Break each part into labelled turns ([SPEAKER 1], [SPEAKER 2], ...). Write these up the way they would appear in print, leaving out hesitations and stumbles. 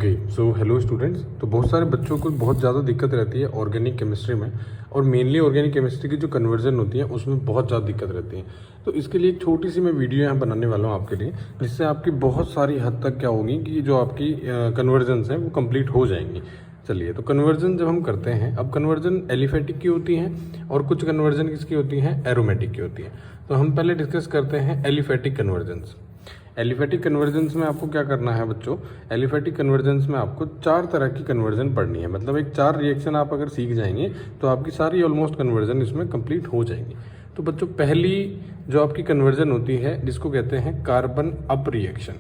[SPEAKER 1] Okay so hello students. तो बहुत सारे बच्चों को बहुत ज़्यादा दिक्कत रहती है ऑर्गेनिक केमिस्ट्री में, और मेनली ऑर्गेनिक केमिस्ट्री की जो कन्वर्जन होती है उसमें बहुत ज़्यादा दिक्कत रहती है। तो इसके लिए एक छोटी सी मैं वीडियो यहाँ बनाने वाला हूँ आपके लिए, जिससे आपकी बहुत सारी हद तक क्या होगी कि जो आपकी कन्वर्जन्स हैं वो कंप्लीट हो जाएंगी। चलिए, तो कन्वर्जन जब हम करते हैं, अब कन्वर्जन एलिफेटिक की होती हैं और कुछ कन्वर्जन किसकी होती हैं, एरोमेटिक की होती है। तो हम पहले डिस्कस करते हैं एलिफेटिक कन्वर्जन्स। एलिफेटिक कन्वर्जन्स में आपको क्या करना है बच्चों, एलिफेटिक कन्वर्जन्स में आपको 4 तरह की कन्वर्जन पढ़नी है। मतलब एक 4 रिएक्शन आप अगर सीख जाएंगे तो आपकी सारी ऑलमोस्ट कन्वर्जन इसमें कंप्लीट हो जाएंगी। तो बच्चों, पहली जो आपकी कन्वर्जन होती है जिसको कहते हैं carbon up reaction.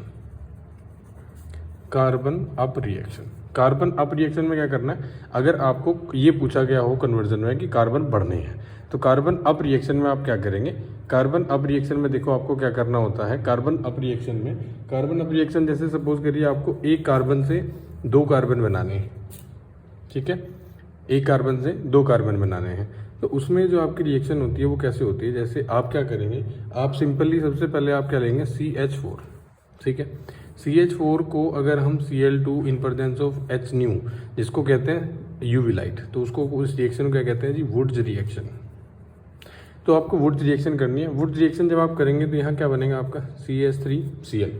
[SPEAKER 1] Carbon up reaction, carbon up reaction में क्या करना है, अगर आपको ये पूछा गया हो कन्वर्जन में कि कार्बन बढ़ने हैं, तो कार्बन अप रिएक्शन में आप क्या करेंगे। कार्बन अप रिएक्शन में देखो आपको क्या करना होता है। कार्बन अप रिएक्शन में, कार्बन अप रिएक्शन जैसे सपोज करिए आपको एक कार्बन से 2 कार्बन बनाने हैं, ठीक है, एक कार्बन से 2 कार्बन बनाने हैं। तो उसमें जो आपकी रिएक्शन होती है वो कैसे होती है, जैसे आप क्या करेंगे, आप सिंपली सबसे पहले आप क्या लेंगे, CH4, ठीक है। CH4 को अगर हम Cl2 in presence of H new, जिसको कहते हैं यूवी लाइट, तो उसको उस रिएक्शन को क्या कहते हैं जी, वुड्स रिएक्शन। तो आपको वुड्स रिएक्शन करनी है। वुड्स रिएक्शन जब आप करेंगे तो यहाँ क्या बनेगा आपका, CH3Cl।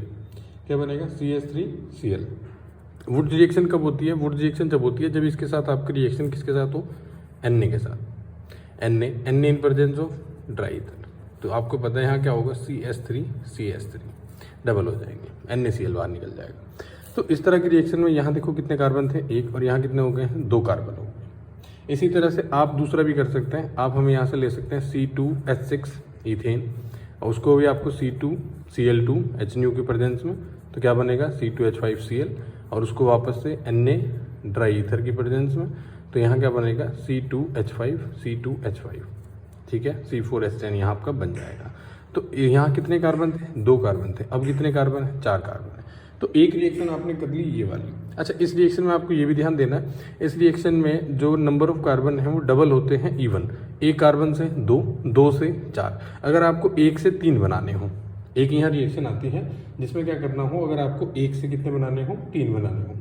[SPEAKER 1] क्या बनेगा, CH3Cl। वुड्स रिएक्शन कब होती है, वुड्स रिएक्शन जब होती है जब इसके साथ आपकी रिएक्शन किसके साथ हो, Na के साथ। Na in presence of dry ether. तो आपको पता है यहाँ क्या होगा, CH3 डबल हो जाएंगे, NaCl बाहर निकल जाएगा। तो इस तरह की रिएक्शन में यहाँ देखो कितने कार्बन थे, 1, और यहाँ कितने हो गए हैं, 2 कार्बन हो गए। इसी तरह से आप दूसरा भी कर सकते हैं। आप हमें यहाँ से ले सकते हैं C2H6 ईथेन, और उसको भी आपको C2Cl2 H न्यू की प्रेजेंस में, तो क्या बनेगा C2H5Cl, और उसको वापस से Na ड्राई ईथर की प्रेजेंस में, तो यहाँ क्या बनेगा C2H5, ठीक है, C4H10 यहाँ आपका बन जाएगा। तो यहाँ कितने कार्बन थे, 2 कार्बन थे। अब कितने कार्बन है, 4 कार्बन है। तो एक रिएक्शन आपने कर ली ये वाली। अच्छा, इस रिएक्शन में आपको ये भी ध्यान देना है, इस रिएक्शन में जो नंबर ऑफ कार्बन है वो डबल होते हैं इवन। 1 कार्बन से 2, 2 से 4। अगर आपको 1 से 3 बनाने हो, एक यहाँ रिएक्शन आती है जिसमें क्या करना हो, अगर आपको 1 से कितने बनाने हो, 3 बनाने हो,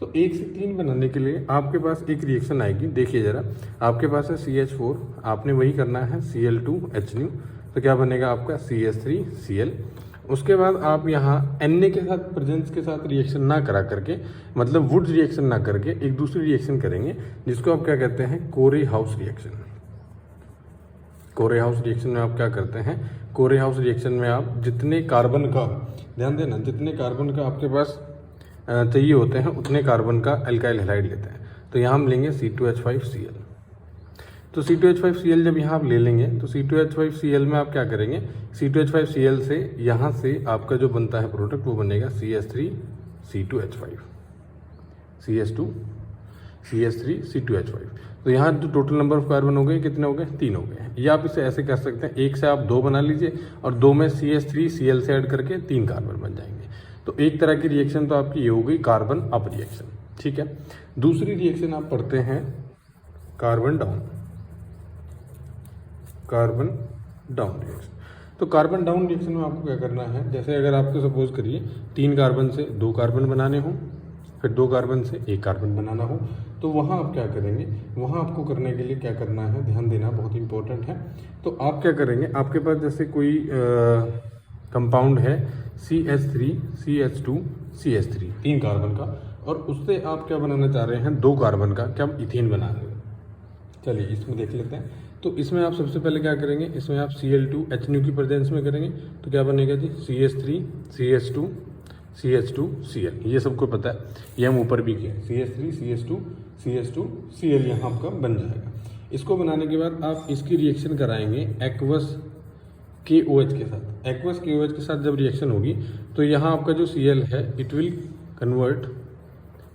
[SPEAKER 1] तो 1 से 3 बनाने के लिए आपके पास एक रिएक्शन आएगी। देखिए जरा, आपके पास है CH4, आपने वही करना है Cl2H न्यू, तो क्या बनेगा आपका CH3Cl। उसके बाद आप यहाँ Na के साथ प्रेजेंस के साथ रिएक्शन ना करा करके, मतलब वुड्स रिएक्शन ना करके, एक दूसरी रिएक्शन करेंगे जिसको आप क्या कहते हैं, कोरे हाउस रिएक्शन। कोरे हाउस रिएक्शन में आप क्या करते हैं, कोरे हाउस रिएक्शन में आप जितने कार्बन का, ध्यान देना, जितने कार्बन का आपके पास चाहिए होते हैं उतने कार्बन का एल्काइल हैलाइड लेते हैं। तो यहाँ हम लेंगे C2H5Cl। तो C2H5Cl जब यहाँ आप ले लेंगे तो C2H5Cl में आप क्या करेंगे, C2H5Cl से यहाँ से आपका जो बनता है प्रोडक्ट वो बनेगा CH3C2H5, CH3C2H5। तो यहाँ जो टोटल नंबर ऑफ कार्बन हो गए कितने हो गए, 3 हो गए। या आप इसे ऐसे कर सकते हैं, 1 से आप 2 बना लीजिए और 2 में CH3Cl से ऐड करके 3 कार्बन बन जाएंगे। तो एक तरह की रिएक्शन तो आपकी ये हो गई कार्बन अप रिएक्शन, ठीक है। दूसरी रिएक्शन आप पढ़ते हैं carbon down, carbon down reaction. तो कार्बन डाउन रिएक्शन में आपको क्या करना है, जैसे अगर आपको सपोज करिए 3 कार्बन से 2 कार्बन बनाने हो, फिर 2 कार्बन से 1 कार्बन बनाना हो, तो वहाँ आप क्या करेंगे, वहाँ आपको करने के लिए क्या करना है, ध्यान देना बहुत इंपॉर्टेंट है। तो आप क्या करेंगे, आपके पास जैसे कोई कंपाउंड है CH3CH2CH3 3 कार्बन का, और उससे आप क्या बनाना चाह रहे हैं, 2 कार्बन का क्या इथेन बना रहे हैं। चलिए इसमें देख लेते हैं। तो इसमें आप सबसे पहले क्या करेंगे, इसमें आप Cl2H न्यू की प्रेजेंस में करेंगे, तो क्या बनेगा जी, CH3CH2CH2Cl। ये सबको पता है, ये हम ऊपर भी किए, CH3CH2CH2Cl यहाँ आपका बन जाएगा। इसको बनाने के बाद आप इसकी रिएक्शन कराएंगे एक्वस KOH के साथ। एक्वस KOH के साथ जब रिएक्शन होगी तो यहाँ आपका जो Cl है it will convert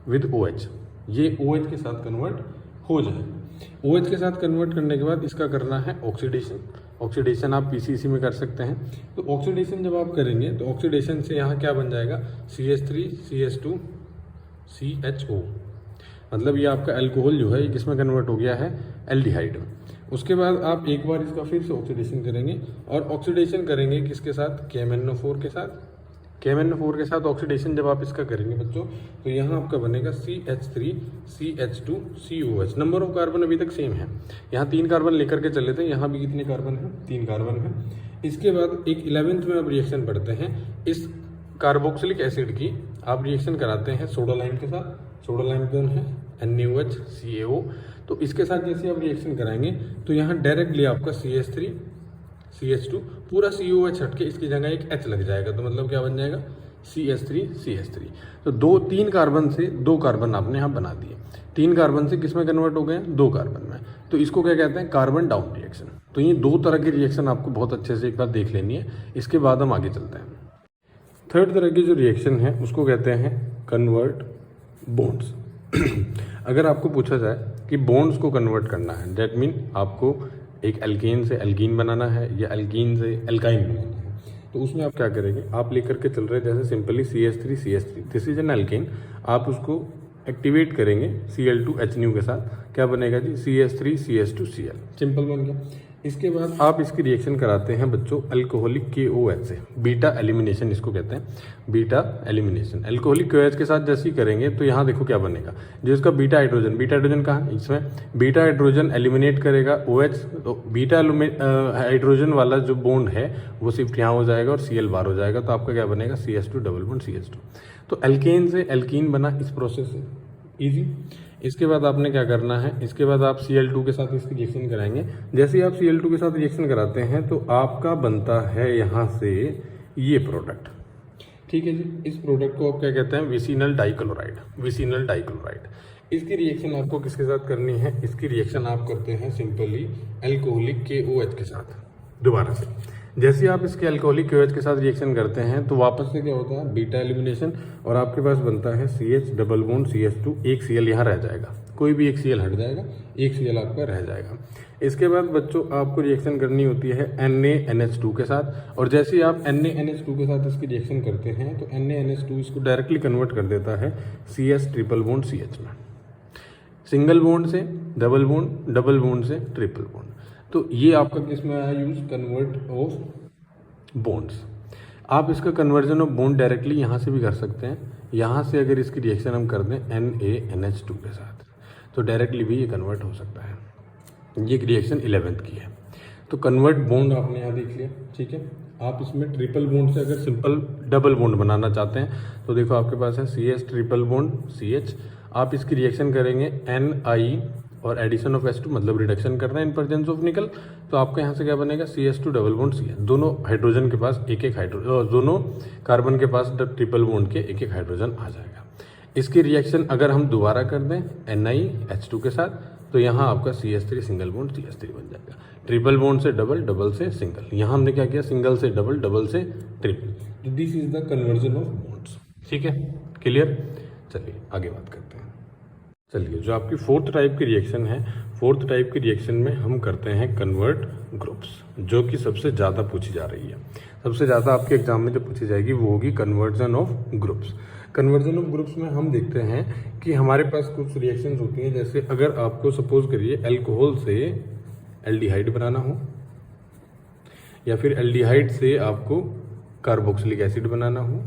[SPEAKER 1] with OH, ये OH के साथ कन्वर्ट हो जाएगा। OH के साथ कन्वर्ट करने के बाद इसका करना है ऑक्सीडेशन। ऑक्सीडेशन आप PCC में कर सकते हैं। तो ऑक्सीडेशन जब आप करेंगे तो ऑक्सीडेशन से यहाँ क्या बन जाएगा, CH3CH2CHO, मतलब ये आपका अल्कोहल जो है ये किसमें कन्वर्ट हो गया है, एल्डिहाइड में। उसके बाद आप एक बार इसका फिर से ऑक्सीडेशन करेंगे, और ऑक्सीडेशन करेंगे किसके साथ, KMnO4 के साथ, KMnO4 के साथ ऑक्सीडेशन जब आप इसका करेंगे बच्चों, तो यहाँ आपका बनेगा CH3 CH2 COH। Number of carbon अभी तक सेम है, यहाँ 3 कार्बन लेकर के चले थे, यहाँ भी कितने कार्बन है, 3 कार्बन है। इसके बाद एक 11th में आप रिएक्शन पढ़ते हैं, इस कार्बोक्सिलिक एसिड की आप रिएक्शन कराते हैं सोडा लाइम के साथ। सोडा लाइम कौन है, NaOH CaO। तो इसके साथ जैसे आप रिएक्शन कराएंगे तो यहाँ डायरेक्टली आपका CH3 CH2 पूरा COH हट के इसकी जगह एक H लग जाएगा, तो मतलब क्या बन जाएगा, CH3 CH3। तो 3 कार्बन से 2 कार्बन आपने यहाँ बना दिए, 3 कार्बन से किस में कन्वर्ट हो गए, 2 कार्बन में। तो इसको क्या कहते हैं, कार्बन डाउन रिएक्शन। तो ये 2 तरह की रिएक्शन आपको बहुत अच्छे से एक बार देख लेनी है, इसके बाद हम आगे चलते हैं। थर्ड तरह की जो रिएक्शन है उसको कहते हैं कन्वर्ट बॉन्ड्स। अगर आपको पूछा जाए कि बॉन्ड्स को कन्वर्ट करना है, दैट मीन आपको एक एल्केन से एल्कीन बनाना है या एल्कीन से एल्काइन बनाना है, तो उसमें आप क्या करेंगे, आप लेकर के चल रहे हैं जैसे simply CH3 this is an alkane, आप उसको एक्टिवेट करेंगे Cl2H के साथ, क्या बनेगा जी, CH3 CH2Cl, सिंपल बन गया। इसके बाद आप इसकी रिएक्शन कराते हैं बच्चों अल्कोहलिक KOH से, बीटा एलिमिनेशन इसको कहते हैं, बीटा एलिमिनेशन। अल्कोहलिक KOH के साथ जैसे ही करेंगे तो यहाँ देखो क्या बनेगा, जो इसका बीटा हाइड्रोजन कहाँ है, इसमें बीटा हाइड्रोजन एलिमिनेट करेगा OH, तो बीटा हाइड्रोजन वाला जो बॉन्ड है वो शिफ्ट यहाँ हो जाएगा और Cl बार हो जाएगा, तो आपका क्या बनेगा, CH2 डबल बॉन्ड CH2। तो एल्केन से एल्कीन बना इस प्रोसेस से, इजी। इसके बाद आपने क्या करना है, इसके बाद आप Cl2 के साथ इसकी रिएक्शन कराएंगे। जैसे ही आप Cl2 के साथ रिएक्शन कराते हैं तो आपका बनता है यहाँ से ये प्रोडक्ट, ठीक है जी। इस प्रोडक्ट को आप क्या कहते हैं, विसिनल डाइक्लोराइड, विसिनल डाइक्लोराइड। इसकी रिएक्शन आपको किसके साथ करनी है, इसकी रिएक्शन आप करते हैं सिंपली अल्कोहलिक KOH के साथ। दोबारा से जैसे आप इसके अल्कोहलिक KOH के साथ रिएक्शन करते हैं तो वापस से क्या होता है, बीटा एलिमिनेशन, और आपके पास बनता है CH डबल बॉन्ड CH2, एक Cl यहाँ रह जाएगा, कोई भी एक Cl हट जाएगा, एक Cl आपका रह जाएगा। इसके बाद बच्चों आपको रिएक्शन करनी होती है NaNH2 के साथ, और जैसे ही आप NaNH2 के साथ इसकी रिएक्शन करते हैं तो NaNH2 इसको डायरेक्टली कन्वर्ट कर देता है CS ट्रिपल बॉन्ड CH में, सिंगल बॉन्ड से डबल बॉन्ड, डबल बॉन्ड से ट्रिपल बॉन्ड। तो ये आपका किस में आया यूज, कन्वर्ट ऑफ बॉन्ड्स। आप इसका कन्वर्जन ऑफ बॉन्ड डायरेक्टली यहाँ से भी कर सकते हैं, यहाँ से अगर इसकी रिएक्शन हम कर दें NaNH2 के साथ तो डायरेक्टली भी ये कन्वर्ट हो सकता है। ये रिएक्शन 11th की है। तो कन्वर्ट बॉन्ड आपने यहाँ देख लिया, ठीक है। आप इसमें ट्रिपल बॉन्ड से अगर सिंपल डबल बॉन्ड बनाना चाहते हैं तो देखो आपके पास है CS ट्रिपल बॉन्ड CH, आप इसकी रिएक्शन करेंगे Ni और एडिशन ऑफ H2 मतलब रिडक्शन कर रहे हैं इन प्रेजेंस ऑफ निकल, तो आपका यहाँ से क्या बनेगा, CS2 डबल बॉन्ड CH। दोनों हाइड्रोजन के पास एक एक हाइड्रोजन, दोनों कार्बन के पास ट्रिपल बॉन्ड के एक एक हाइड्रोजन आ जाएगा। इसकी रिएक्शन अगर हम दोबारा कर दें NiH2 के साथ तो यहाँ आपका CH3 सिंगल बॉन्ड CH3 बन जाएगा। ट्रिपल बॉन्ड से डबल, डबल से सिंगल, यहाँ हमने क्या किया, सिंगल से डबल, डबल से ट्रिपल। तो this is the conversion of bonds, ठीक है, क्लियर। चलिए आगे बात करते हैं। चलिए जो आपकी फोर्थ टाइप की रिएक्शन है, फोर्थ टाइप की रिएक्शन में हम करते हैं कन्वर्ट ग्रुप्स, जो कि सबसे ज़्यादा पूछी जा रही है। सबसे ज़्यादा आपके एग्जाम में जो पूछी जाएगी वो होगी conversion of groups. Conversion of groups में हम देखते हैं कि हमारे पास कुछ रिएक्शंस होती हैं, जैसे अगर आपको सपोज करिए अल्कोहल से एल्डिहाइड बनाना हो, या फिर एल्डिहाइड से आपको कार्बोक्सिलिक एसिड बनाना हो,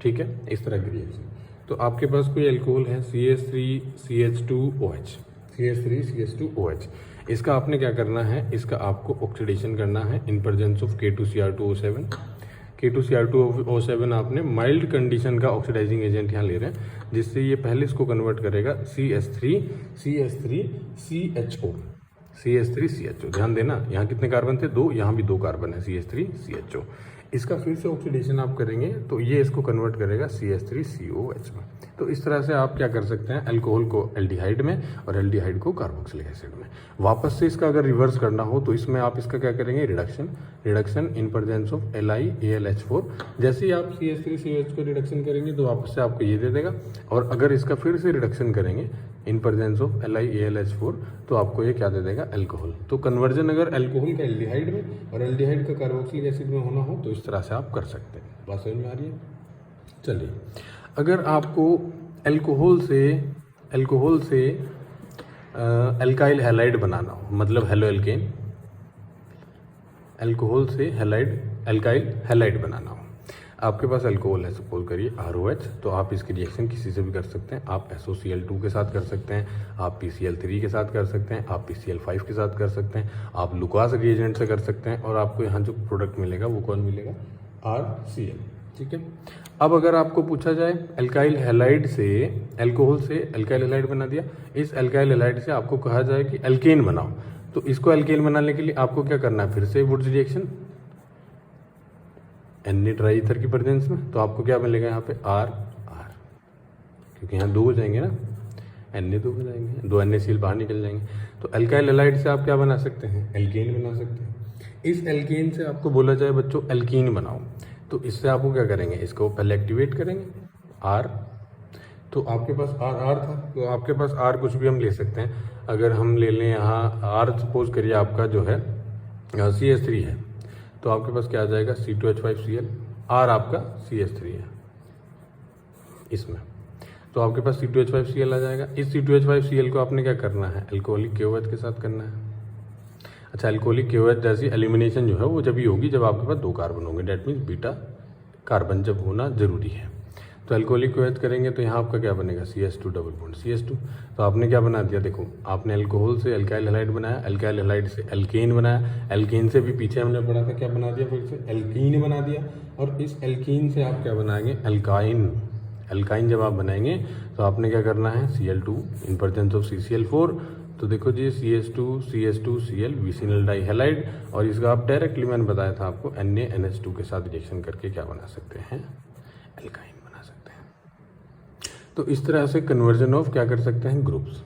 [SPEAKER 1] ठीक है, इस तरह की रिएक्शन। तो आपके पास कोई अल्कोहल है CH3CH2OH, CH3CH2OH, इसका आपने क्या करना है, इसका आपको ऑक्सीडेशन करना है इन प्रेजेंस ऑफ K2Cr2O7। K2Cr2O7 आपने माइल्ड कंडीशन का ऑक्सीडाइजिंग एजेंट यहाँ ले रहे हैं, जिससे ये पहले इसको कन्वर्ट करेगा CH3CH2CH3CHO। ध्यान देना, यहाँ कितने कार्बन थे, 2, यहाँ भी 2 कार्बन है, CH3CHO। इसका फिर से ऑक्सीडेशन आप करेंगे तो ये इसको कन्वर्ट करेगा CH3COH में। तो इस तरह से आप क्या कर सकते हैं, अल्कोहल को एल्डिहाइड में और एल्डिहाइड को कार्बोक्सिलिक एसिड में। वापस से इसका अगर रिवर्स करना हो तो इसमें आप इसका क्या करेंगे, reduction in presence of LiAlH4। जैसे ही आप CH3COH को रिडक्शन करेंगे तो वापस से आपको ये दे देगा, और अगर इसका फिर से रिडक्शन करेंगे इन प्रेजेंस ऑफ LiAlH4 तो आपको ये क्या दे देगा, अल्कोहल। तो कन्वर्जन अगर अल्कोहल का एल्डिहाइड में और एल्डिहाइड का कार्बोक्सिलिक एसिड में होना हो तो इस तरह से आप कर सकते हैं। बात समझ में आ रही है। चलिए, अगर आपको अल्कोहल से अल्काइल हैलाइड बनाना हो, मतलब हेलो एल्केन, अल्कोहल से अल्काइल हैलाइड बनाना हो, आपके पास अल्कोहल है, सपोज करिए ROH, तो आप इसकी रिएक्शन किसी से भी कर सकते हैं। आप SOCl2 के साथ कर सकते हैं, आप PCl3 के साथ कर सकते हैं, आप PCl5 के साथ कर सकते हैं, आप लुकास रिएजेंट से कर सकते हैं, और आपको यहाँ जो प्रोडक्ट मिलेगा वो कौन मिलेगा, RCl। ठीक है। अब अगर आपको पूछा जाए अल्काइल हैलाइड से, अल्कोहल से अल्काइल हैलाइड बना दिया, इस अल्काइल हैलाइड से आपको कहा जाए कि अल्केन बनाओ, तो इसको अल्केन बनाने के लिए आपको क्या करना है, फिर से Wurtz reaction Na try ether की प्रेजेंस में, तो आपको क्या मिलेगा यहाँ पे R, क्योंकि यहाँ 2 हो जाएंगे ना, Na 2 हो जाएंगे, 2 NaCl बाहर निकल जाएंगे। तो अल्काइल हैलाइड से आप क्या बना सकते हैं, एल्केन बना सकते हैं। इस एल्केन से आपको बोला जाए बच्चों एल्कीन बनाओ, तो इससे आपको क्या करेंगे, इसको पहले एक्टिवेट करेंगे R, तो आपके पास R था, तो आपके पास R कुछ भी हम ले सकते हैं। अगर हम ले लें यहाँ R, सपोज करिए आपका जो है CH3 है, तो आपके पास क्या आ जाएगा, C2H5Cl, R आपका CH3 है इसमें, तो आपके पास C2H5Cl आ जाएगा। इस C2H5Cl को आपने क्या करना है, अल्कोहलिक KOH के साथ करना है। अच्छा, अल्कोहलिक KOH जैसी एलिमिनेशन जो है वो जब ही होगी जब आपके पास 2 कार्बन होंगे, डेट मीन्स बीटा कार्बन जब होना जरूरी है। तो अल्कोहलिक KOH करेंगे तो यहाँ आपका क्या बनेगा, CH2 डबल बॉन्ड CH2। तो आपने क्या बना दिया, देखो आपने अल्कोहल से अल्काइल हैलाइड बनाया, अल्काइल हैलाइड से एल्केन बनाया, एल्केन से भी पीछे हमने पढ़ा था क्या बना दिया, फिर से एल्कीन बना दिया, और इस एल्कीन से आप क्या बनाएंगे, अल्काइन। अल्काइन जब आप बनाएंगे तो आपने क्या करना है, Cl2 in presence of CCl4, तो देखो जी CH2Cl विसिनल डाई हैलाइड, और इसका आप डायरेक्टली मैंने बताया था आपको NaNH2 के साथ रिएक्शन करके क्या बना सकते हैं, एल्काइन बना सकते हैं। तो इस तरह से कन्वर्जन ऑफ क्या कर सकते हैं, ग्रुप्स।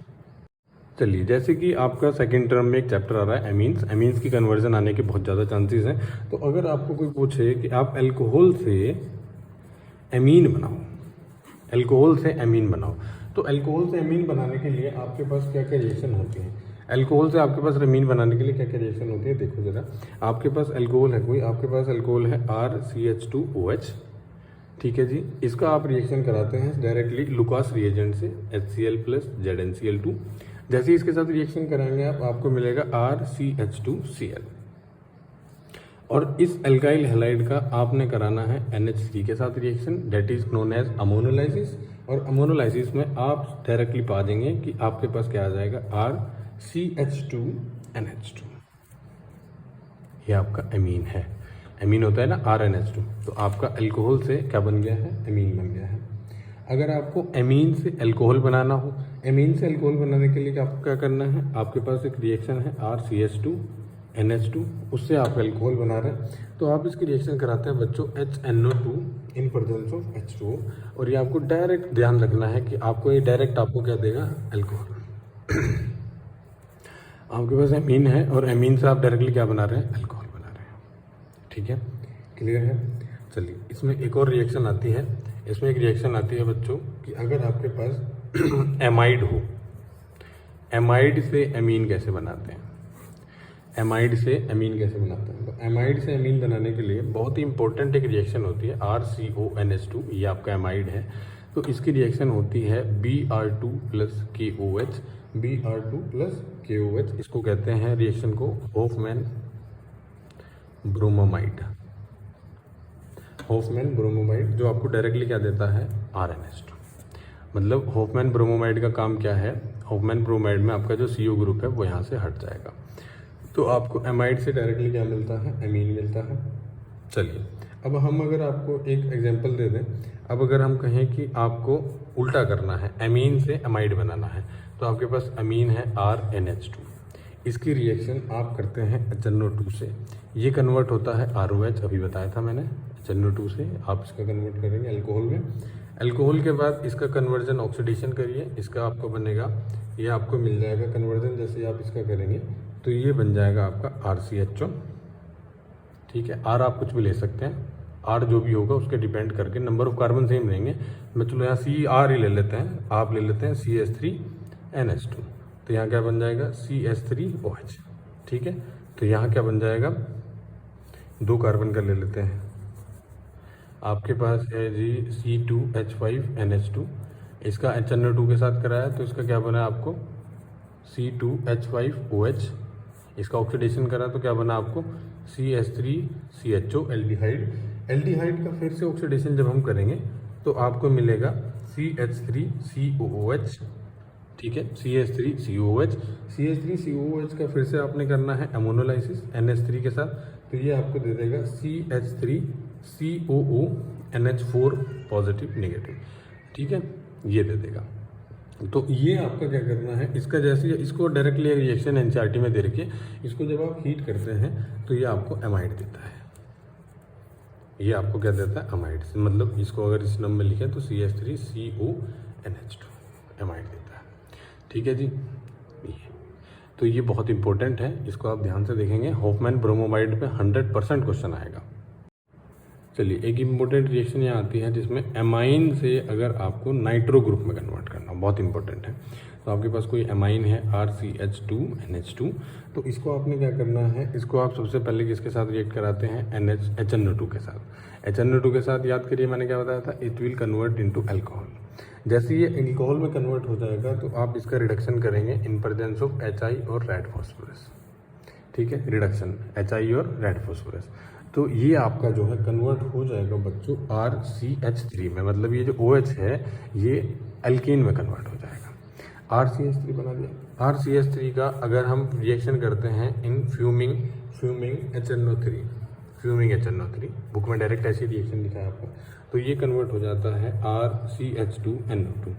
[SPEAKER 1] चलिए, जैसे कि आपका सेकंड टर्म में एक चैप्टर आ रहा है एमीन्स, एमीन्स की कन्वर्जन आने के बहुत ज़्यादा चांसेस हैं। तो अगर आपको कोई पूछे कि आप अल्कोहल से एमीन बनाओ, अल्कोहल से एमीन बनाओ, तो अल्कोहल से एमीन बनाने के लिए आपके पास क्या क्या रिएक्शन होती है, अल्कोहल से आपके पास एमीन बनाने के लिए क्या क्या रिएक्शन होती है, देखो जरा। आपके पास अल्कोहल है कोई, आपके पास अल्कोहल है RCH2OH, ठीक है जी। इसका आप रिएक्शन कराते हैं डायरेक्टली लुकास रिएजेंट से HCl प्लस ZnCl2। जैसे इसके साथ रिएक्शन कराएंगे आप, आपको मिलेगा RCH2Cl, और इस अल्काइल हैलाइड का आपने कराना है NH3 के साथ reaction, that is known as ammonolysis. और अमोनोलाइसिस में आप डायरेक्टली पा देंगे कि आपके पास क्या आ जाएगा, RCH2NH2, ये आपका एमीन है। एमीन होता है ना RNH2, तो आपका अल्कोहल से क्या बन गया है, एमीन बन गया है। अगर आपको एमीन से अल्कोहल बनाना हो, एमीन से अल्कोहल बनाने के लिए आपको क्या करना है, आपके पास एक रिएक्शन है RCH2NH2, उससे आप अल्कोहल बना रहे हैं, तो आप इसकी रिएक्शन कराते हैं बच्चों HNO2 in presence of H2O। और ये आपको डायरेक्ट ध्यान रखना है कि आपको ये डायरेक्ट आपको क्या देगा, अल्कोहल। आपके पास एमीन है और एमीन से आप डायरेक्टली क्या बना रहे हैं, अल्कोहल बना रहे हैं। ठीक है, क्लियर है। चलिए, इसमें एक और रिएक्शन आती है, इसमें एक रिएक्शन आती है बच्चों कि अगर आपके पास एमाइड हो, एमाइड से एमीन कैसे बनाते हैं, एमाइड से एमीन कैसे बनाते हैं। तो एमाइड से एमीन बनाने के लिए बहुत ही इंपॉर्टेंट एक रिएक्शन होती है RCONH2, ये आपका एमाइड है। तो इसकी रिएक्शन होती है Br2 plus KOH, Br2 plus KOH, इसको कहते हैं रिएक्शन को होफमैन ब्रोमोमाइड। होफमैन ब्रोमोमाइड जो आपको डायरेक्टली क्या देता है, RNH2। मतलब होफमैन ब्रोमोमाइड का काम क्या है, होफमैन ब्रोमाइड में आपका जो CO ग्रुप है वो यहाँ से हट जाएगा, तो आपको एमाइड से डायरेक्टली क्या मिलता है, एमीन मिलता है। चलिए, अब हम अगर आपको एक एग्जांपल दे दें, अब अगर हम कहें कि आपको उल्टा करना है, एमीन से एमाइड बनाना है, तो आपके पास एमीन है RNH2, इसकी रिएक्शन आप करते हैं HNO2 से, ये कन्वर्ट होता है ROH, अभी बताया था मैंने, HNO2 से आप इसका कन्वर्ट करेंगे अल्कोहल में। अल्कोहल के बाद इसका कन्वर्जन ऑक्सीडेशन करिए, इसका आपको बनेगा, ये आपको मिल जाएगा कन्वर्जन, जैसे आप इसका करेंगे तो ये बन जाएगा आपका RCHO। ठीक है, R आप कुछ भी ले सकते हैं, R जो भी होगा उसके डिपेंड करके नंबर ऑफ कार्बन सेम रहेंगे। मैं चलो यहाँ CR ही ले लेते हैं, आप ले लेते हैं CH3NH2, तो यहाँ क्या बन जाएगा, CH3OH। ठीक है, तो यहाँ क्या बन जाएगा, 2 कार्बन का ले लेते हैं, आपके पास है जी C2H5NH2, इसका HNO2 के साथ कराया तो इसका क्या बना आपको C2H5OH, इसका ऑक्सीडेशन करा तो क्या बना आपको CH3CHO एल्डिहाइड, एल्डिहाइड का फिर से ऑक्सीडेशन जब हम करेंगे तो आपको मिलेगा CH3COOH, ठीक है, CH3COOH। CH3COOH का फिर से आपने करना है अमोनोलाइसिस NH3 के साथ, तो ये आपको दे देगा CH3COO NH4 नेगेटिव, ठीक है, ये दे देगा। तो ये आपका क्या करना है, इसका जैसे इसको डायरेक्टली रिएक्शन एनसीईआरटी में दे रखिए, इसको जब आप हीट करते हैं तो ये आपको एमाइड देता है। ये आपको क्या देता है, अमाइड, मतलब इसको अगर इस नंबर में लिखें तो CH3CONH2 एमाइड देता है, ठीक है जी। तो ये बहुत इंपॉर्टेंट है, इसको आप ध्यान से देखेंगे। हॉफमैन ब्रोमोमाइड पे 100% क्वेश्चन आएगा। चलिए, एक इम्पोर्टेंट रिएक्शन यहाँ आती है जिसमें एमाइन से अगर आपको नाइट्रो ग्रुप में कन्वर्ट करना, बहुत इंपॉर्टेंट है। तो आपके पास कोई एमाइन है RCH2NH2, तो इसको आपने क्या करना है, इसको आप सबसे पहले किसके साथ रिएक्ट कराते हैं, HNO2 के साथ। HNO2 के साथ याद करिए मैंने क्या बताया था, it will convert into alcohol. जैसे ये अल्कोहल में कन्वर्ट हो जाएगा तो आप इसका रिडक्शन करेंगे इन प्रेजेंस ऑफ HI और रेड फॉस्फोरस, ठीक है, रिडक्शन HI और रेड फॉस्फोरस। तो ये आपका जो है कन्वर्ट हो जाएगा बच्चों RCH3 में, मतलब ये जो OH है ये एल्कीन में कन्वर्ट हो जाएगा। RCH3 बना दिया। RCH3 का अगर हम रिएक्शन करते हैं इन फ्यूमिंग HNO3, बुक में डायरेक्ट ऐसी रिएक्शन लिखा है आपको, तो ये कन्वर्ट हो जाता है RCH2NO2।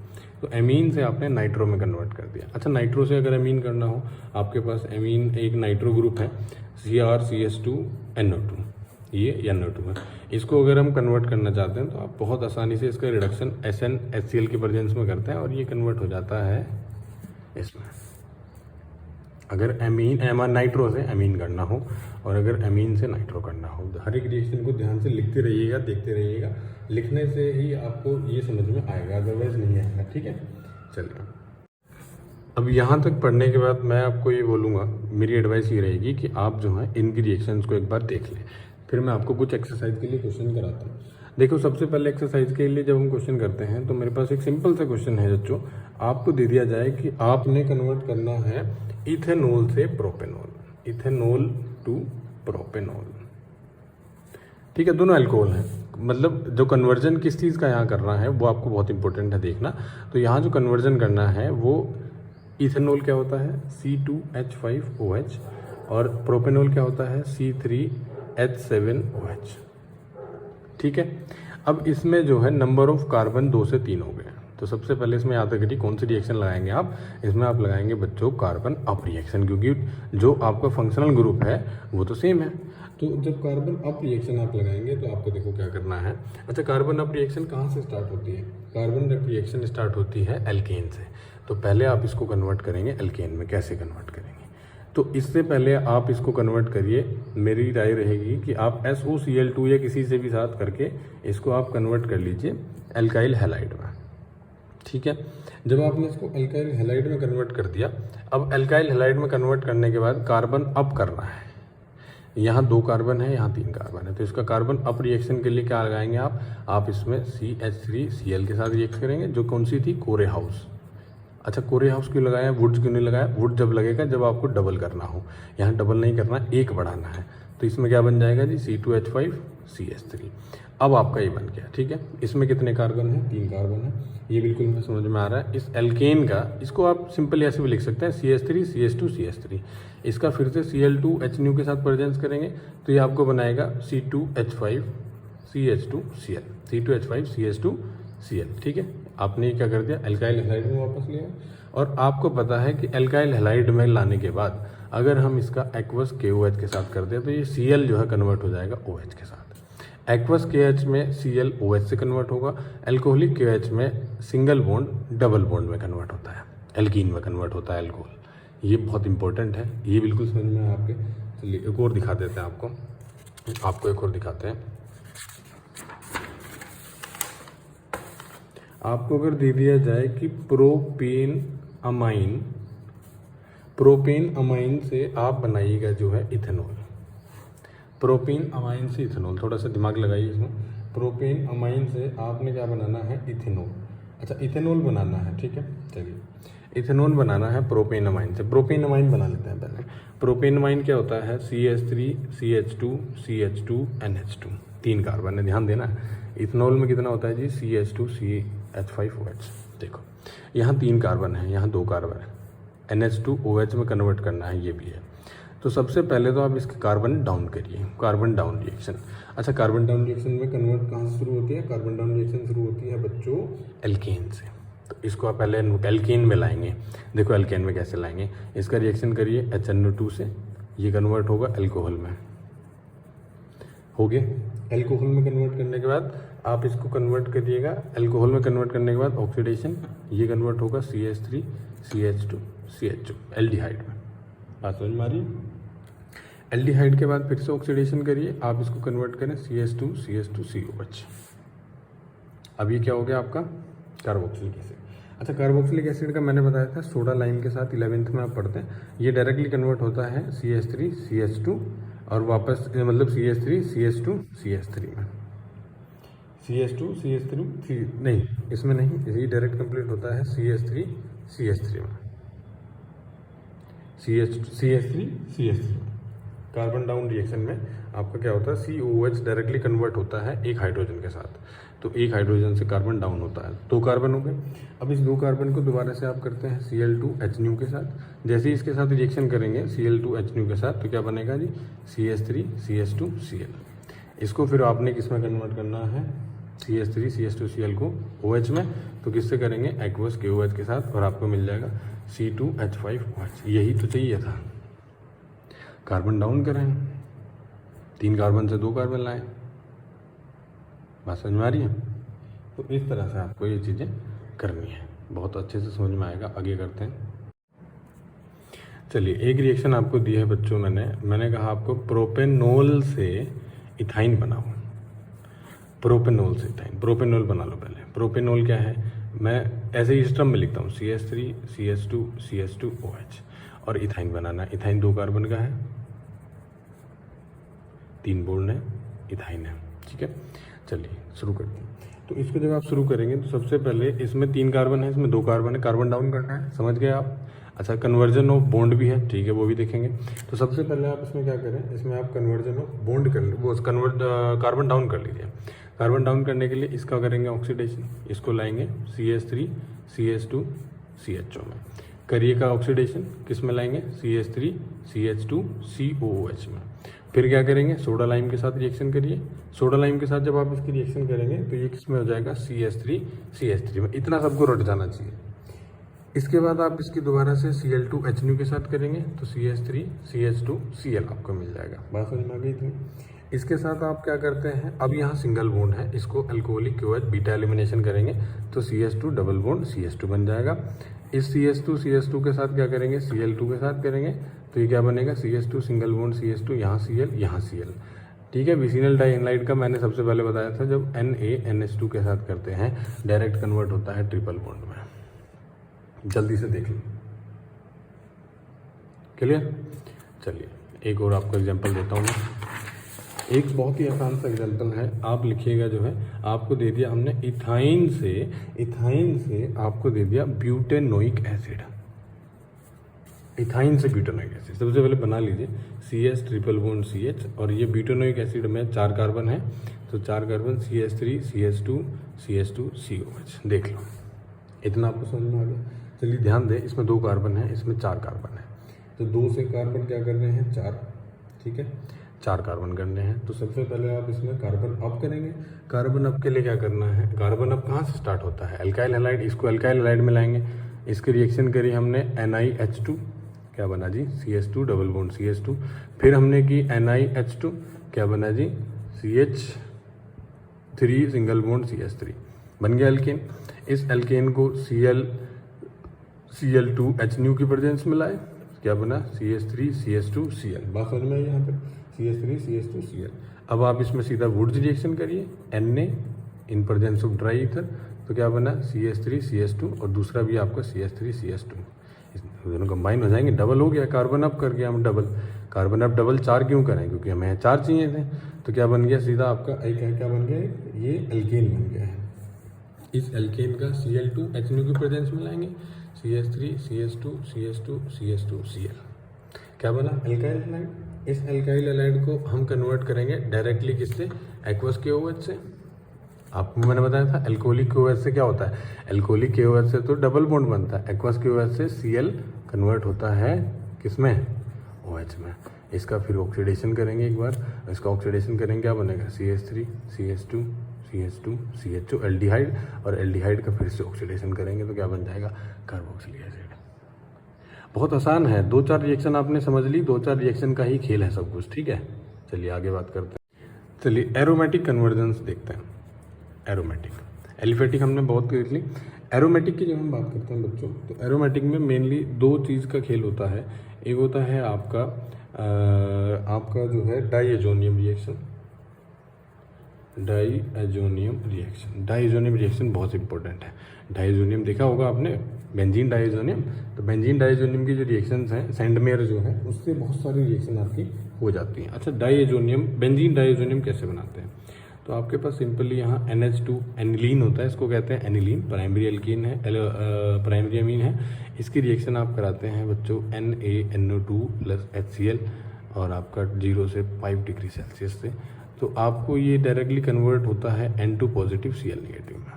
[SPEAKER 1] तो एमीन से आपने नाइट्रो में कन्वर्ट कर दिया। अच्छा, नाइट्रो से अगर एमीन करना हो, आपके पास एमीन एक नाइट्रो ग्रुप है CrCH2NO2, ये NO2 है। इसको अगर हम कन्वर्ट करना चाहते हैं तो आप बहुत आसानी से इसका रिडक्शन SnHCl की प्रेजेंस में करते हैं और ये कन्वर्ट हो जाता है इसमें। अगर नाइट्रो से एमीन करना हो और अगर एमीन से नाइट्रो करना हो, हर एक रिएक्शन को ध्यान से लिखते रहिएगा, देखते रहिएगा। लिखने से ही आपको ये समझ में आएगा, अदरवाइज नहीं आएगा, ठीक है। चलिए, अब यहाँ तक पढ़ने के बाद मैं आपको ये बोलूँगा, मेरी एडवाइस ये रहेगी कि आप जो है इनकी रिएक्शंस को एक बार देख लें, फिर मैं आपको कुछ एक्सरसाइज के लिए क्वेश्चन कराता हूँ। देखो, सबसे पहले एक्सरसाइज के लिए जब हम क्वेश्चन करते हैं तो मेरे पास एक सिंपल सा क्वेश्चन है बच्चों, आपको दे दिया जाए कि आपने कन्वर्ट करना है इथेनॉल से प्रोपेनॉल, इथेनॉल टू प्रोपेनॉल, ठीक है, दोनों अल्कोहल हैं। मतलब जो कन्वर्जन किस चीज़ का यहाँ करना है वो आपको बहुत इंपॉर्टेंट है देखना। तो यहाँ जो कन्वर्जन करना है वो इथेनॉल क्या होता है C2H5OH और प्रोपेनॉल क्या होता है C3H7OH, ठीक है। अब इसमें जो है नंबर ऑफ कार्बन 2 से 3 हो गए। तो सबसे पहले इसमें याद रखिए कौन सी रिएक्शन लगाएंगे आप, इसमें आप लगाएंगे बच्चों कार्बन अप रिएक्शन, क्योंकि जो आपका फंक्शनल ग्रुप है वो तो सेम है। तो जब कार्बन अप रिएक्शन आप लगाएंगे तो आपको देखो क्या करना है। अच्छा, कार्बन अप रिएक्शन कहाँ से स्टार्ट होती है, कार्बन अप रिएक्शन स्टार्ट होती है एल्केन से। तो पहले आप इसको कन्वर्ट करेंगे एल्केन में, कैसे कन्वर्ट करेंगे, तो इससे पहले आप इसको कन्वर्ट करिए। मेरी राय रहेगी कि आप SOCl2 या किसी से भी साथ करके इसको आप कन्वर्ट कर लीजिए एल्काइल हैलाइड में, ठीक है। जब आपने इसको एल्काइल हैलाइड में कन्वर्ट कर दिया, अब एल्काइल हैलाइड में कन्वर्ट करने के बाद कार्बन अप करना है। यहाँ 2 कार्बन है, यहाँ 3 कार्बन है, तो इसका कार्बन अप रिएक्शन के लिए क्या लगाएंगे आप इसमें CH3Cl के साथ रिएक्ट करेंगे, जो कौन सी थी, कोरे हाउस। अच्छा, कोरे हाउस क्यों लगाया, वुड्स क्यों नहीं लगाया, वुड जब लगेगा जब आपको डबल करना हो, यहाँ डबल नहीं करना, एक बढ़ाना है। तो इसमें क्या बन जाएगा जी C2H5CH3। अब आपका ये बन गया, ठीक है। इसमें कितने कार्बन हैं, 3 कार्बन है, ये बिल्कुल में समझ में आ रहा है। इस एल्केन का, इसको आप सिंपल ऐसे भी लिख सकते हैं CH3 CH2 CH3। इसका फिर से Cl2H के साथ प्रेजेंस करेंगे तो ये आपको बनाएगा C2H5CH2Cl, C2H5CH2Cl, ठीक है। आपने क्या कर दिया, एल्काइल हैलाइड में वापस लिया। और आपको पता है कि एल्काइल हैलाइड में लाने के बाद अगर हम इसका एक्वस KOH के साथ कर दें तो ये Cl जो है कन्वर्ट हो जाएगा OH के साथ। एक्वस KH में Cl OH से कन्वर्ट होगा, एल्कोहलिक KH में सिंगल बॉन्ड डबल बॉन्ड में कन्वर्ट होता है, एल्कीन में कन्वर्ट होता है एल्कोहल। ये बहुत इंपॉर्टेंट है, ये बिल्कुल समझ में आपके। चलिए एक और दिखा देते हैं आपको एक और दिखाते हैं। आपको अगर दे दिया जाए कि प्रोपेन अमाइन से आप बनाइएगा जो है इथेनॉल, प्रोपेन अमाइन से इथेनॉल, थोड़ा सा दिमाग लगाइए इसमें। प्रोपेन अमाइन से आपने क्या बनाना है, इथेनॉल। अच्छा, इथेनॉल बनाना है, ठीक है। चलिए, इथेनॉल बनाना है प्रोपेन अमाइन से। प्रोपेन अमाइन बना लेते हैं पहले। प्रोपेन अमाइन क्या होता है, CH3 CH2 CH2 NH2, 3 carbon है, ध्यान देना। इथेनॉल में कितना होता है जी, CH2CH5OH। देखो यहाँ 3 कार्बन है, यहाँ 2 कार्बन है, NH2OH में कन्वर्ट करना है, ये भी है। तो सबसे पहले तो आप इसके कार्बन डाउन करिए, कार्बन डाउन रिएक्शन। अच्छा, कार्बन डाउन रिएक्शन में कन्वर्ट कहाँ से शुरू होती है? कार्बन डाउन रिएक्शन शुरू होती है बच्चों एल्केन से। तो इसको आप पहले एल्केन में लाएंगे। देखो एल्केन में कैसे लाएंगे, इसका रिएक्शन करिए HNO2 से, ये कन्वर्ट होगा अल्कोहल में, हो गया। अल्कोहल में कन्वर्ट करने के बाद आप इसको कन्वर्ट करिएगा, अल्कोहल में कन्वर्ट करने के बाद ऑक्सीडेशन, ये कन्वर्ट होगा CH3 CH2 CH2 एल्डिहाइड में। बात समझ में आ रही है? एल्डिहाइड के बाद फिर से ऑक्सीडेशन करिए, आप इसको कन्वर्ट करें CH2 CH2 COH। अब ये क्या हो गया आपका कार्बोक्सिलिक एसिड। अच्छा, कार्बोक्सिलिक एसिड का मैंने बताया था सोडा लाइम के साथ 11th में आप पढ़ते हैं, ये डायरेक्टली कन्वर्ट होता है CH3 CH2 और वापस मतलब CH3 CH2 CH3 में, CH2 CH3 नहीं, इसमें नहीं, ये डायरेक्ट कंप्लीट होता है CH3 CH3 में, CH3 CH3 में। कार्बन डाउन रिएक्शन में आपका क्या होता है, COOH डायरेक्टली कन्वर्ट होता है एक हाइड्रोजन के साथ, तो एक हाइड्रोजन से कार्बन डाउन होता है, 2 कार्बन हो गए। अब इस 2 कार्बन को दोबारा से आप करते हैं Cl2H के साथ। जैसे ही इसके साथ रिएक्शन करेंगे Cl2H के साथ तो क्या बनेगा जी, CH3 CH2 Cl। इसको फिर आपने किस में कन्वर्ट करना है, CH3 CH2 Cl को OH में, तो किससे करेंगे, एक्वस KOH के साथ, और आपको मिल जाएगा C2H5OH। यही तो चाहिए था, कार्बन डाउन करें, 3 कार्बन से 2 कार्बन लाएं। बात समझ में आ रही है? तो इस तरह से आपको ये चीज़ें करनी है, बहुत अच्छे से समझ में आएगा। आगे करते हैं। चलिए, एक रिएक्शन आपको दी है बच्चों, मैंने कहा आपको प्रोपेनॉल से इथाइन बनाओ, प्रोपेनॉल से इथाइन, प्रोपेनॉल बना लो पहले। प्रोपेनॉल क्या है, मैं ऐसे ही स्टर्म में लिखता हूँ CH3 CH2 CH2OH, और इथाइन बनाना है। इथाइन 2 कार्बन का है, 3 बोल्ड है, इथाइन है, ठीक है। चलिए शुरू करते हैं। तो इसको जब आप शुरू करेंगे तो सबसे पहले इसमें 3 कार्बन है, इसमें 2 कार्बन है, कार्बन डाउन करना है, समझ गए आप। अच्छा, कन्वर्जन ऑफ बॉन्ड भी है, ठीक है, वो भी देखेंगे। तो सबसे पहले आप इसमें क्या करें, इसमें आप कन्वर्जन ऑफ बॉन्ड कर वो कार्बन डाउन कर लीजिए। कार्बन डाउन करने के लिए इसका करेंगे ऑक्सीडेशन, इसको लाएंगे CH3 CH2 CHO में, करिएगा ऑक्सीडेशन, किस में लाएंगे, CH3 CH2 COOH में। फिर क्या करेंगे, सोडा लाइम के साथ रिएक्शन करिए। सोडा लाइम के साथ जब आप इसकी रिएक्शन करेंगे तो ये किस में हो जाएगा, CH3 CH3 में। इतना सबको रट जाना चाहिए। इसके बाद आप इसकी दोबारा से Cl2H के साथ करेंगे तो CH3 CH2 Cl आपको मिल जाएगा। बात समझ में आ गई थी। इसके साथ आप क्या करते हैं, अब यहाँ सिंगल बॉन्ड है, इसको अल्कोहलिक KOH बीटा एलिमिनेशन करेंगे तो CH2 डबल बॉन्ड CH2 बन जाएगा। इस CH2 के साथ क्या करेंगे, Cl2 के साथ करेंगे तो ये क्या बनेगा, CH2 सिंगल बॉन्ड CH2, यहाँ Cl यहाँ Cl, ठीक है। विसिनल डाइहाइड का मैंने सबसे पहले बताया था, जब NaNH2 के साथ करते हैं डायरेक्ट कन्वर्ट होता है ट्रिपल बॉन्ड में। जल्दी से देख लो, क्लियर। चलिए एक और आपको एग्जांपल देता हूँ मैं। एक बहुत ही आसान सा एग्जांपल है, आप लिखिएगा जो है, आपको दे दिया हमने इथाइन से आपको दे दिया ब्यूटेनोइक एसिड। इथाइन से ब्यूटेनोइक एसिड सबसे पहले बना लीजिए, CH ट्रिपल बॉन्ड CH, और ये ब्यूटेनोइक एसिड में 4 कार्बन है, तो 4 carbon CH3 CH2 CH2 COH। देख लो, इतना आपको समझ में आ गया। चलिए ध्यान दें, इसमें 2 कार्बन है, इसमें 4 कार्बन है, तो 2 से कार्बन क्या कर रहे हैं, 4, ठीक है, 4 कार्बन करने हैं। तो सबसे पहले आप इसमें कार्बन अप करेंगे। कार्बन अप के लिए क्या करना है, कार्बन अप कहाँ से स्टार्ट होता है, अल्काइल हैलाइड, इसको अल्काइल हैलाइड में लाएंगे। इसकी रिएक्शन करी हमने NiH2, क्या बना जी, CH2 डबल बॉन्ड CH2। फिर हमने की NiH2, क्या बना जी, CH3 सिंगल बॉन्ड CH3, बन गया एल्केन। इस एल्केन को Cl2H की प्रेजेंस में लाए, क्या बना, CH3 CH2 Cl। बात समझ में आई यहाँ पे, CH3 CH2 Cl। अब आप इसमें सीधा वुड्स रिएक्शन करिए, Na in presence of dry ether, तो क्या बना, CH3 CH2, और दूसरा भी आपका CH3 CH2, दोनों कंबाइन हो जाएंगे, डबल हो गया। कार्बन अप कर गया हम डबल, कार्बन अप डबल 4 क्यों करें, क्योंकि हमें 4 चाहिए थे। तो क्या बन गया, सीधा आपका क्या बन गया, ये एल्केन बन गया है। इस एल्केन का Cl2H की प्रेजेंस में लाएंगे, CH3 CH2 CH2 CH2 Cl, क्या बना, अल्काइल हैलाइड। इस एल्काइल हैलाइड को हम कन्वर्ट करेंगे डायरेक्टली किससे, एक्वस KOH से। आपको मैंने बताया था एल्कोहलिक KOH से क्या होता है, एल्कोहलिक KOH से तो डबल बॉन्ड बनता है, एक्वस KOH से Cl कन्वर्ट होता है किसमें, OH में। इसका फिर ऑक्सीडेशन करेंगे एक बार, इसका ऑक्सीडेशन करेंगे क्या बनेगा, CH3 CH2 CH2 CHO aldehyde, और एल्डिहाइड का फिर से ऑक्सीडेशन करेंगे तो क्या बन जाएगा, कार्बोक्सिलिक एसिड। बहुत आसान है, 2-4 रिएक्शन आपने समझ ली, 2-4 रिएक्शन का ही खेल है सब कुछ, ठीक है। चलिए आगे बात करते हैं। चलिए एरोमेटिक कन्वर्जेंस देखते हैं। एरोमेटिक, एलिफेटिक हमने बहुत कर ली, एरोमेटिक की जब हम बात करते हैं बच्चों, तो एरोमेटिक में मेनली 2 चीज़ का खेल होता है। एक होता है आपका जो है diazonium reaction, diazonium reaction, diazonium reaction बहुत इंपॉर्टेंट है। डाईएजोनियम देखा होगा आपने, बेंजीन डाईएजोनियम, तो बेंजीन डाईएजोनियम की जो रिएक्शंस हैं, सेंडमेयर जो है उससे बहुत सारी रिएक्शन आपकी हो जाती हैं। अच्छा, डाईएजोनियम, बेंजीन डाईएजोनियम कैसे बनाते हैं, तो आपके पास सिंपली यहाँ NH2 एनिलीन होता है, इसको कहते हैं एनिलीन, प्राइमरी एल्कीन है, प्राइमरी अमीन है। इसकी रिएक्शन आप कराते हैं बच्चों NaNO2 प्लस HCl, और आपका 0 से 5 डिग्री सेल्सियस से, तो आपको ये डायरेक्टली कन्वर्ट होता है N2 पॉजिटिव Cl नेगेटिव में।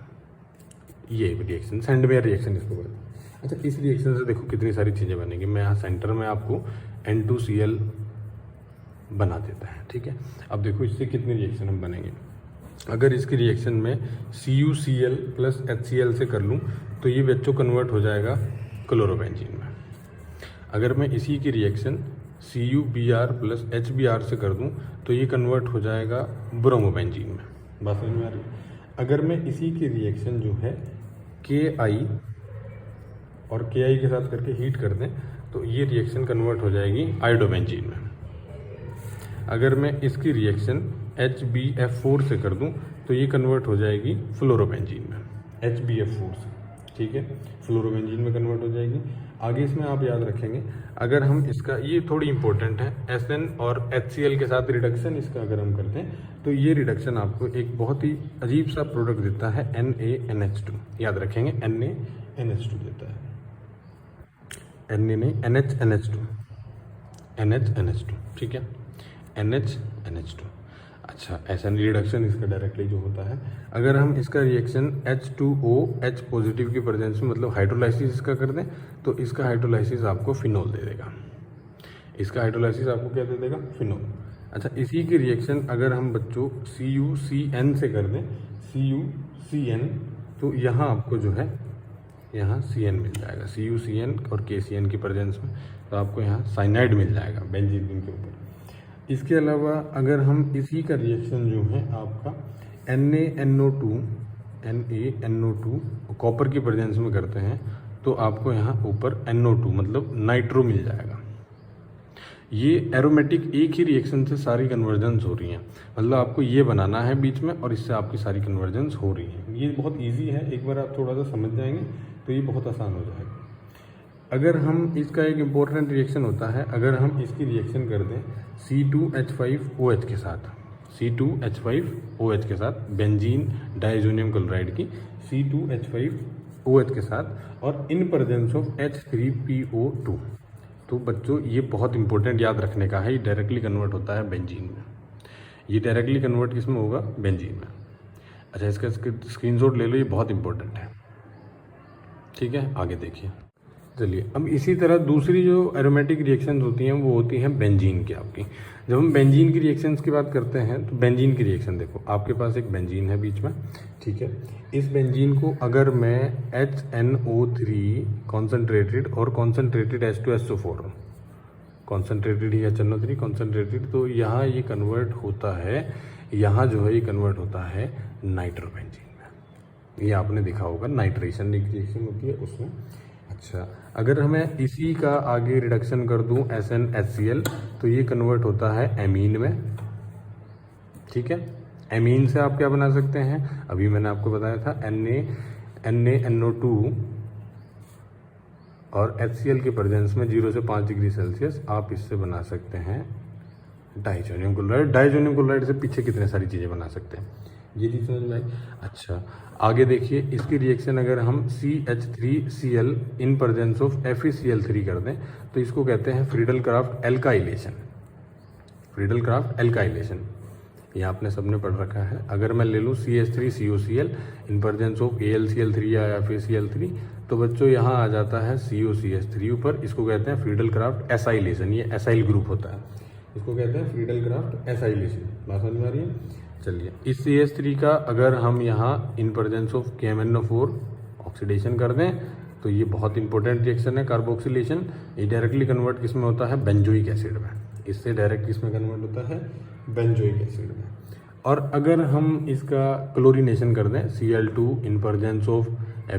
[SPEAKER 1] ये रिएक्शन सेंडमेयर रिएक्शन इसको कहते हैं। अच्छा, इस रिएक्शन से देखो कितनी सारी चीज़ें बनेंगी। मैं यहाँ सेंटर में आपको N2Cl बना देता है, ठीक है। अब देखो इससे कितनी रिएक्शन हम बनेंगे। अगर इसकी रिएक्शन में CuCl प्लस HCl से कर लूँ तो ये बच्चों कन्वर्ट हो जाएगा क्लोरोबेंजीन में। अगर मैं इसी की रिएक्शन CuBr प्लस HBr से कर दूँ तो ये कन्वर्ट हो जाएगा ब्रोमोबेंजीन में। बात समझ में आ रही है। अगर मैं इसी की रिएक्शन जो है Ki और Ki के साथ करके हीट कर दें तो ये रिएक्शन कन्वर्ट हो जाएगी आयोडोबेंजीन में। अगर मैं इसकी रिएक्शन HbF4 से कर दूं तो ये कन्वर्ट हो जाएगी फ्लोरोबेंजीन में, HbF4 से, ठीक है, फ्लोरोबेंजीन में कन्वर्ट हो जाएगी। आगे इसमें आप याद रखेंगे, अगर हम इसका, ये थोड़ी इंपॉर्टेंट है, SN और HCl के साथ रिडक्शन इसका अगर हम करते हैं तो ये रिडक्शन आपको एक बहुत ही अजीब सा प्रोडक्ट देता है, NaNH2। याद रखेंगे NaNH2 देता है, Na नहीं NHNH2, NHNH2, ठीक है, NHNH2। अच्छा, SN रिडक्शन इसका डायरेक्टली जो होता है, अगर हम इसका रिएक्शन H2OH पॉजिटिव की प्रेजेंस में, मतलब हाइड्रोलाइसिस इसका कर दें तो इसका हाइड्रोलाइसिस आपको फिनोल दे देगा। इसका हाइड्रोलाइसिस आपको क्या दे देगा, फिनोल। अच्छा, इसी की रिएक्शन अगर हम बच्चों CuCN से कर दें, CuCN, तो यहाँ आपको जो है यहाँ Cn मिल जाएगा, CuCN और KCN की प्रेजेंस में, तो आपको यहाँ साइनाइड मिल जाएगा बेंजीन के ऊपर। इसके अलावा अगर हम इसी का रिएक्शन जो है आपका NaNO2 कॉपर की प्रेजेंस में करते हैं तो आपको यहाँ ऊपर NO2 मतलब नाइट्रो मिल जाएगा। ये एरोमेटिक एक ही रिएक्शन से सारी कन्वर्जेंस हो रही हैं, मतलब आपको ये बनाना है बीच में और इससे आपकी सारी कन्वर्जेंस हो रही है। ये बहुत ईजी है, एक बार आप थोड़ा सा समझ जाएंगे तो ये बहुत आसान हो जाएगा। अगर हम इसका एक इम्पोर्टेंट रिएक्शन होता है, अगर हम इसकी रिएक्शन कर दें C2H5OH के साथ, C2H5OH के साथ, बेंजीन डाइजोनियम क्लोराइड की C2H5OH के साथ और इन प्रेजेंस ऑफ H3PO2, तो बच्चों ये बहुत इंपॉर्टेंट याद रखने का है, ये डायरेक्टली कन्वर्ट होता है बेंजीन में। ये डायरेक्टली कन्वर्ट किस में होगा, बेंजीन में। अच्छा, इसका स्क्रीनशॉट ले लो, ये बहुत इंपॉर्टेंट है, ठीक है। आगे देखिए, चलिए अब इसी तरह दूसरी जो एरोमेटिक रिएक्शंस होती हैं वो होती हैं बेंजीन की आपकी। जब हम बेंजीन की रिएक्शंस की बात करते हैं तो बेंजीन की रिएक्शन देखो, आपके पास एक बेंजीन है बीच में, ठीक है। इस बेंजीन को अगर मैं HNO3 कॉन्सेंट्रेटेड और कॉन्सेंट्रेटेड H2SO4, कॉन्सेंट्रेटेड ही HNO3 कॉन्सेंट्रेटेड, तो यहाँ ये कन्वर्ट होता है, यहाँ जो है ये कन्वर्ट होता है नाइट्रोबेंजीन में। ये आपने देखा होगा, नाइट्रेशन रिएक्शन होती है उसमें। अच्छा, अगर हमें इसी का आगे रिडक्शन कर दूं SnHCl तो ये कन्वर्ट होता है एमीन में, ठीक है। एमीन से आप क्या बना सकते हैं, अभी मैंने आपको बताया था NaNO2 और HCl की प्रेजेंस में 0 से 5 डिग्री सेल्सियस आप इससे बना सकते हैं डाइजोनियम क्लोराइड। डाइजोनियम क्लोराइड से पीछे कितने सारी चीज़ें बना सकते हैं, ये चीज़ समझ में आई। अच्छा, आगे देखिए, इसकी रिएक्शन अगर हम CH3Cl in presence of FeCl3 कर दें तो इसको कहते हैं Friedel craft alkylation. Friedel craft alkylation, ये आपने सबने पढ़ रखा है। अगर मैं ले लूँ CH3COCl in presence of AlCl3 या FeCl3, तो बच्चों यहाँ आ जाता है COCH3 ऊपर, इसको कहते हैं फ्रीडल क्राफ्ट एसाइलेशन। ये एसाइल ग्रुप होता है, इसको कहते हैं फ्रीडल क्राफ्ट एसाइलेशन। बात समझ में आ रही है? चलिए, इस CH3 का अगर हम यहाँ इन प्रेजेंस ऑफ KMnO4 ऑक्सीडेशन कर दें तो ये बहुत इंपॉर्टेंट रिएक्शन है कार्बोक्सिलेशन। ये डायरेक्टली कन्वर्ट किस में होता है? बेंजोइक एसिड में। इससे डायरेक्ट किस में कन्वर्ट होता है? बेंजोइक एसिड में। और अगर हम इसका क्लोरीनेशन कर दें Cl2 in presence of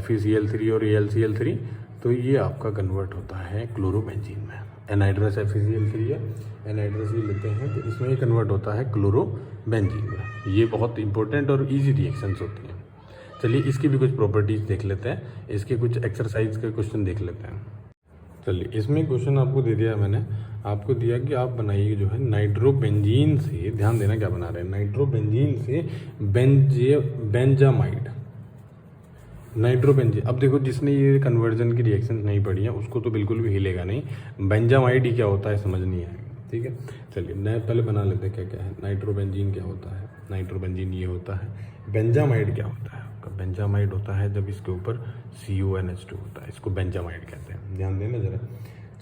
[SPEAKER 1] FeCl3 और AlCl3, तो ये आपका कन्वर्ट होता है क्लोरोबेंजीन में। एनहाइड्रस FeCl3 या एनहाइड्रस भी लेते हैं तो इसमें ये कन्वर्ट होता है क्लोरोबेंजीन में। ये बहुत इंपॉर्टेंट और ईजी रिएक्शंस होती हैं। चलिए, इसकी भी कुछ प्रॉपर्टीज़ देख लेते हैं, इसके कुछ एक्सरसाइज के क्वेश्चन देख लेते हैं। चलिए, इसमें क्वेश्चन आपको दे दिया मैंने, आपको दिया कि आप बनाइए जो है नाइट्रोबेंजीन से, ध्यान देना क्या बना रहे हैं, नाइट्रोबेंजीन से बेंजामाइड। नाइट्रोबेंजीन, अब देखो जिसने ये कन्वर्जन की रिएक्शन नहीं पढ़ी है उसको तो बिल्कुल भी हिलेगा नहीं। बेंजामाइड ही क्या होता है समझ नहीं आएगा, ठीक है। चलिए, नए पहले बना लेते हैं क्या क्या है। नाइट्रोबेंजीन क्या होता है? नाइट्रोबेंजीन ये होता है। बेंजामाइड क्या होता है? बेंजामाइड होता है जब इसके ऊपर CONH2 होता है, इसको बेंजामाइड कहते हैं। ध्यान देना जरा।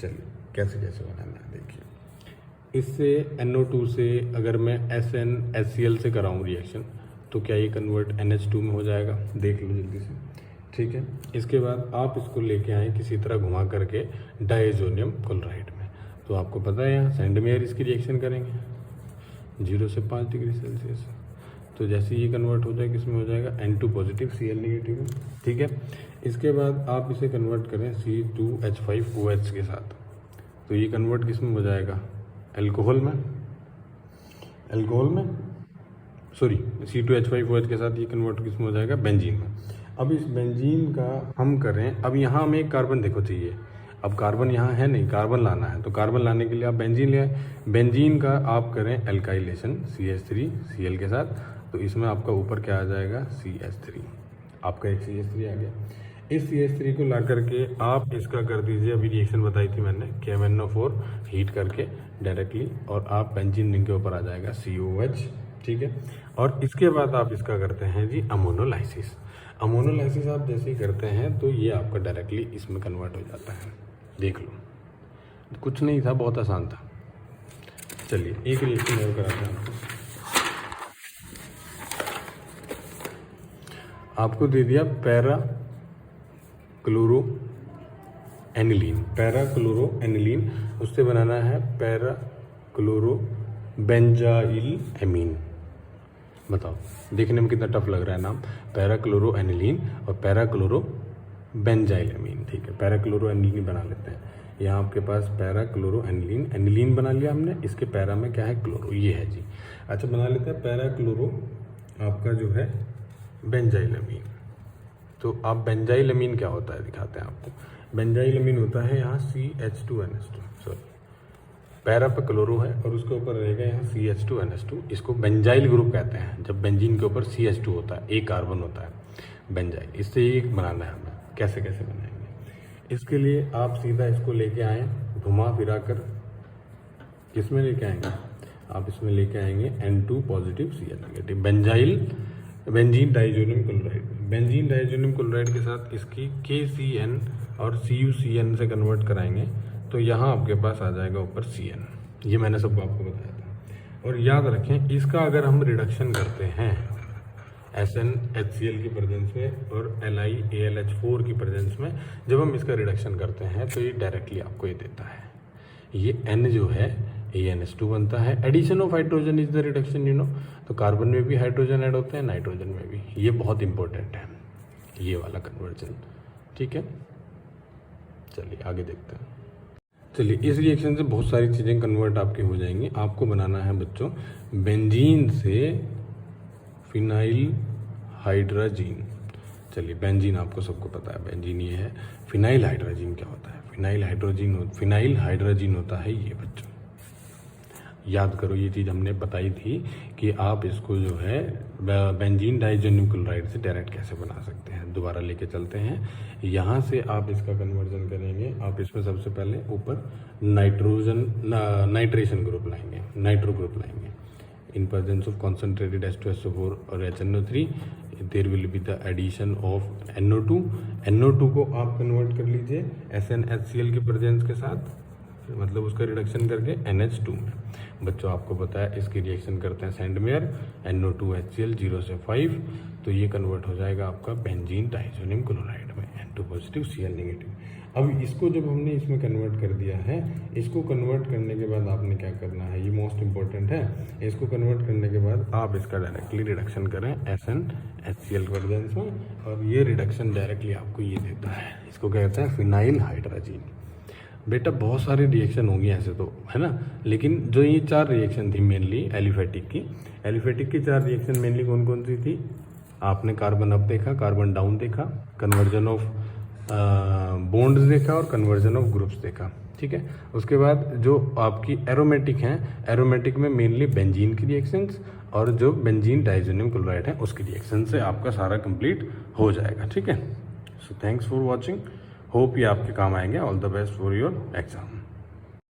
[SPEAKER 1] चलिए, कैसे कैसे बनाना है देखिए। इससे NO2 से अगर मैं SnHCl से कराऊँ रिएक्शन तो क्या ये कन्वर्ट NH2 में हो जाएगा? देख लो जल्दी से, ठीक है। इसके बाद आप इसको लेके आए किसी तरह घुमा करके डायजोनियम क्लोराइड में, तो आपको पता है यहाँ सेंडमेयर इसकी रिएक्शन करेंगे 0 से 5 डिग्री सेल्सियस। तो जैसे ये कन्वर्ट हो जाए किसमें हो जाएगा? N2 पॉजिटिव Cl नेगेटिव में, ठीक है। इसके बाद आप इसे कन्वर्ट करें C2H5OH के साथ, तो ये कन्वर्ट किसमें हो जाएगा? अल्कोहल में, सॉरी C2H5OH के साथ ये कन्वर्ट किसमें हो जाएगा? बेंजीन में। अब इस बेंजीन का हम करें, अब यहाँ हमें एक कार्बन देखो चाहिए, अब कार्बन यहाँ है नहीं, कार्बन लाना है, तो कार्बन लाने के लिए आप बेंजीन ले आए। बेंजीन का आप करें एल्काइलेशन CH3Cl के साथ, तो इसमें आपका ऊपर क्या आ जाएगा? CH3, आपका एक CH3 आ गया। इस CH3 को ला करके आप इसका कर दीजिए, अभी रिएक्शन बताई थी मैंने, KMnO4 हीट करके डायरेक्टली, और आप बेंजीन रिंग के ऊपर आ जाएगा COH, ठीक है। और इसके बाद आप इसका करते हैं जी अमोनोलाइसिस। अमोनोलाइसिस आप जैसे ही करते हैं तो ये आपका डायरेक्टली इसमें कन्वर्ट हो जाता है। देख लो, कुछ नहीं था, बहुत आसान था। चलिए, एक रिएक्शन और कराते हैं आपको। आपको दे दिया पैरा क्लोरो एनिलीन, उससे बनाना है पैरा क्लोरो बेंजाइल एमीन। बताओ, देखने में कितना टफ लग रहा है नाम, पैरा क्लोरो एनिलीन और पैरा क्लोरो बेंजाइल एमीन, ठीक है। पैरा क्लोरो एनिलीन बना लेते हैं। यहाँ आपके पास पैरा क्लोरो एनिलीन बना लिया हमने, इसके पैरा में क्या है? क्लोरो, ये है जी। अच्छा, बना लेते हैं पैरा क्लोरो आपका जो है बेंजाइल एमीन। तो आप बेंजाइल एमीन क्या होता है दिखाते हैं आपको। बेंजाइल एमीन होता है यहाँ CH2NH2, सॉरी, पैरा पे क्लोरो है और उसके ऊपर रहेगा यहाँ CH2NH2, इसको बेंजाइल ग्रुप कहते हैं। जब बेंजीन के ऊपर CH2 होता है, एक कार्बन होता है बेंजाइल, इससे एक बनाना है हमें। कैसे कैसे बनाएंगे? इसके लिए आप सीधा इसको लेके आए, घुमा फिरा कर किसमें लेके आएंगे? आप इसमें लेके आएंगे N2 positive Cl negative, benzene diazonium chloride. Benzene diazonium chloride के साथ इसकी KCN और CuCN से कन्वर्ट कराएंगे, तो यहाँ आपके पास आ जाएगा ऊपर CN। ये मैंने सबको आपको बताया था। और याद रखें, इसका अगर हम रिडक्शन करते हैं SnHCl की प्रेजेंस में और LiAlH4 की प्रेजेंस में, जब हम इसका रिडक्शन करते हैं तो ये डायरेक्टली आपको ये देता है, ये N जो है AnH2 बनता है। Addition of hydrogen is the reduction, you know. तो कार्बन में भी हाइड्रोजन ऐड होते हैं, नाइट्रोजन में भी। ये बहुत इंपॉर्टेंट है, ये वाला कन्वर्जन, ठीक है। चलिए आगे देखते हैं। चलिए, इस रिएक्शन से बहुत सारी चीज़ें कन्वर्ट आपकी हो जाएंगी। आपको बनाना है बच्चों बेंजीन से फिनाइल हाइड्राजीन। चलिए, बेंजीन आपको सबको पता है, बेंजीन ये है। फिनाइल हाइड्राजीन क्या होता है? फिनाइल हाइड्रोजीन होता है ये बच्चों, याद करो, ये चीज़ हमने बताई थी कि आप इसको जो है बेंजीन डाइजोनियम क्लोराइड से डायरेक्ट कैसे बना सकते हैं। दोबारा लेके चलते हैं, यहाँ से आप इसका कन्वर्जन करेंगे। आप इसमें सबसे पहले ऊपर नाइट्रेशन ग्रुप लाएंगे, नाइट्रो ग्रुप लाएंगे। In presence of concentrated H2SO4 और HNO3 there will be the addition of NO2। NO2 को आप कन्वर्ट कर लीजिए SnHCl के प्रेजेंस के साथ, मतलब उसका रिडक्शन करके NH2 में। बच्चों आपको पता है इसकी रिएक्शन करते हैं सेंडमेयर, NO2HCl 0 से 5, तो ये कन्वर्ट हो जाएगा आपका बेंजीन डाइजोनियम क्लोराइड में, N2 पॉजिटिव Cl नेगेटिव। अब इसको जब हमने इसमें कन्वर्ट कर दिया है, इसको कन्वर्ट करने के बाद आपने क्या करना है, ये मोस्ट इंपॉर्टेंट है। इसको कन्वर्ट करने के बाद आप इसका डायरेक्टली रिडक्शन करें SnHCl के प्रेजेंस में, और ये रिडक्शन डायरेक्टली आपको ये देता है, इसको कहते हैं फिनाइल हाइड्रोजीन। बेटा बहुत सारे रिएक्शन होंगी ऐसे तो, है ना, लेकिन जो ये 4 रिएक्शन थी मेनली एलिफेटिक की 4 रिएक्शन मेनली कौन कौन सी थी? आपने कार्बन अप देखा, कार्बन डाउन देखा, कन्वर्जन ऑफ बॉन्ड्स देखा और कन्वर्जन ऑफ ग्रुप्स देखा, ठीक है। उसके बाद जो आपकी एरोमेटिक हैं, एरोमेटिक में मेनली बेंजीन की रिएक्शंस और जो बेंजीन डाइजोनियम क्लोराइड है उसकी रिएक्शन से आपका सारा कंप्लीट हो जाएगा, ठीक है। So thanks for watching, hope ये आपके काम आएंगे। All the best for your exam.